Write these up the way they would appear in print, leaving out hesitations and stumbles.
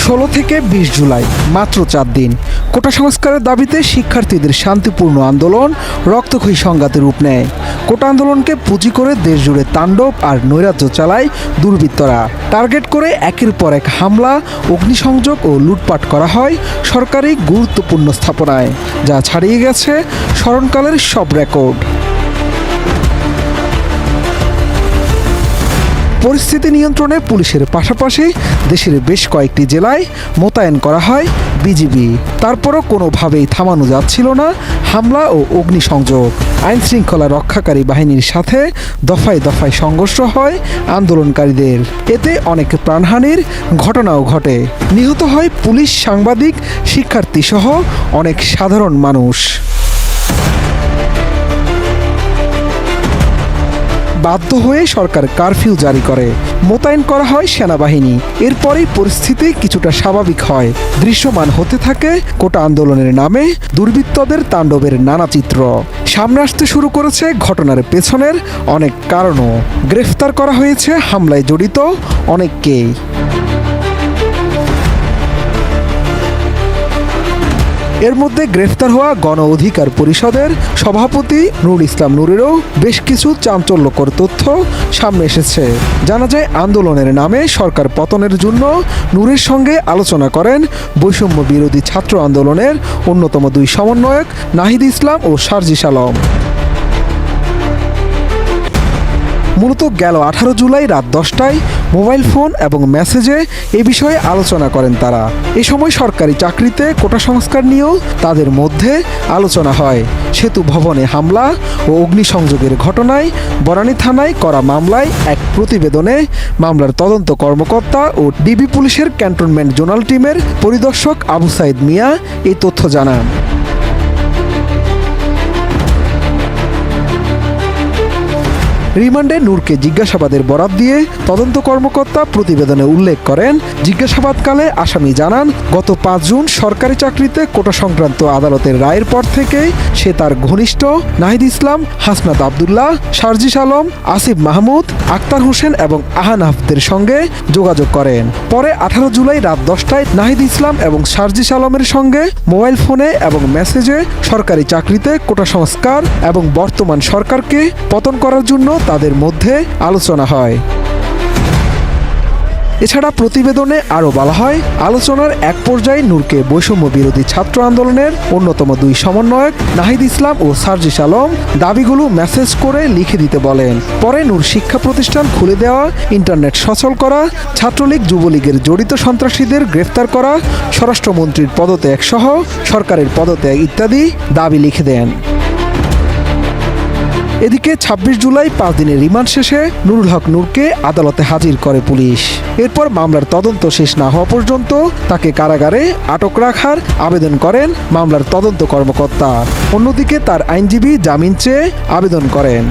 16 থেকে 20 জুলাই মাত্র 4 দিন কোটা সংস্কারের দাবিতে শিক্ষার্থীদের শান্তিপূর্ণ আন্দোলন রক্তক্ষয়ী সংঘাতে রূপ নেয়। কোটা আন্দোলনকে পুঁজি করে দেশজুড়ে তাণ্ডব আর নৈরাজ্য চালায় দুর্বৃত্তরা। টার্গেট করে একের পর এক হামলা, অগ্নিসংযোগ ও লুটপাট করা হয় সরকারি গুরুত্বপূর্ণ স্থাপনায়, যা ছাড়িয়ে গেছে স্মরণকালের সব রেকর্ড। পরিস্থিতি নিয়ন্ত্রণে পুলিশের পাশাপাশি দেশের বেশ কয়েকটি জেলায় মোতায়েন করা হয় বিজিবি। তারপরও কোনোভাবেই থামানো যাচ্ছিল না হামলা ও অগ্নিসংযোগ। আইনশৃঙ্খলা রক্ষাকারী বাহিনীর সাথে দফায় দফায় সংঘর্ষ হয় আন্দোলনকারীদের। এতে অনেক প্রাণহানির ঘটনাও ঘটে। নিহত হয় পুলিশ, সাংবাদিক, শিক্ষার্থীসহ অনেক সাধারণ মানুষ। বাধ্য হয়ে সরকার কারফিউ জারি করে, মোতায়েন করা হয় সেনাবাহিনী। এরপরেই পরিস্থিতি কিছুটা স্বাভাবিক হয়। দৃশ্যমান হতে থাকে কোটা আন্দোলনের নামে দুর্বৃত্তদের তাণ্ডবের নানা চিত্র। সামনে আসতে শুরু করেছে ঘটনার পেছনের অনেক কারণও। গ্রেফতার করা হয়েছে হামলায় জড়িত অনেককেই। এর মধ্যে গ্রেফতার হওয়া গণ অধিকার পরিষদের সভাপতি নুরুল ইসলাম নূরেরও বেশ কিছু চাঞ্চল্যকর তথ্য সামনে এসেছে। জানা যায়, আন্দোলনের নামে সরকার পতনের জন্য নূরের সঙ্গে আলোচনা করেন বৈষম্য বিরোধী ছাত্র আন্দোলনের অন্যতম দুই সমন্বয়ক নাহিদ ইসলাম ও সার্জিস আলম। মূলত গেল 18 জুলাই রাত 10টায় মোবাইল ফোন এবং মেসেজে এ বিষয়ে আলোচনা করেন তারা। এ সময় সরকারি চাকরিতে কোটা সংস্কার নিয়েও তাদের মধ্যে আলোচনা হয়। সেতু ভবনে হামলা ও অগ্নিসংযোগের ঘটনায় বনানী থানায় করা মামলায় এক প্রতিবেদনে মামলার তদন্ত কর্মকর্তা ও ডিবি পুলিশের ক্যান্টনমেন্ট জোনাল টিমের পরিদর্শক আবু সাইদ মিয়া এই তথ্য জানান। রিমান্ডে নূরকে জিজ্ঞাসাবাদের বরাত দিয়ে তদন্ত কর্মকর্তা প্রতিবেদনে উল্লেখ করেন, জিজ্ঞাসাবাদকালে আসামি জানান, গত 5 জুন সরকারি চাকরিতে কোটা সংক্রান্ত আদালতের রায়ের পর থেকেই সে তার ঘনিষ্ঠ নাহিদ ইসলাম, হাসনাত আবদুল্লাহ, সার্জিস আলম, আসিফ মাহমুদ, আক্তার হোসেন এবং আহানাফদের সঙ্গে যোগাযোগ করেন। পরে 18 জুলাই রাত 10টায় নাহিদ ইসলাম এবং সার্জিস আলমের সঙ্গে মোবাইল ফোনে এবং মেসেজে সরকারি চাকরিতে কোটা সংস্কার এবং বর্তমান সরকারকে পতন করার জন্য তাদের মধ্যে আলোচনা হয়। এছাড়া প্রতিবেদনে আরও বলা হয়, আলোচনার এক পর্যায়ে নূরকে বৈষম্য বিরোধী ছাত্র আন্দোলনের অন্যতম দুই সমন্বয়ক নাহিদ ইসলাম ও সার্জিস আলম দাবিগুলো মেসেজ করে লিখে দিতে বলেন। পরে নূর শিক্ষা প্রতিষ্ঠান খুলে দেওয়া, ইন্টারনেট সচল করা, ছাত্রলীগ যুবলীগের জড়িত সন্ত্রাসীদের গ্রেফতার করা, স্বরাষ্ট্রমন্ত্রীর পদত্যাগ সহ সরকারের পদত্যাগ ইত্যাদি দাবি লিখে দেন। এদিকে 26 জুলাই 5 দিনের রিমান্ড শেষে নুরুল হক নূরকে আদালতে হাজির করে পুলিশ। এরপর মামলার তদন্ত শেষ না হওয়া পর্যন্ত তাকে কারাগারে আটক রাখার আবেদন করেন মামলার তদন্ত কর্মকর্তা। অন্যদিকে তার আইনজীবী জামিন চেয়ে আবেদন করেন।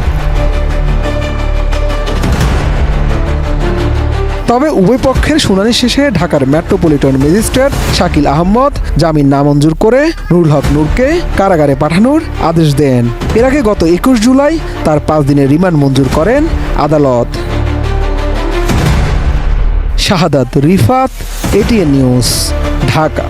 তবে উভয় পক্ষের শুনানি শেষে ঢাকার মেট্রোপলিটন ম্যাজিস্ট্রেট শাকিল আহমদ জামিন নামঞ্জুর করে নুরুল হক নূরকে কারাগারে পাঠানোর আদেশ দেন। এর আগে গত 21 জুলাই তার 5 দিনের রিমান্ড মঞ্জুর করেন আদালত। শাহাদাত রিফাত, এটিএন নিউজ, ঢাকা।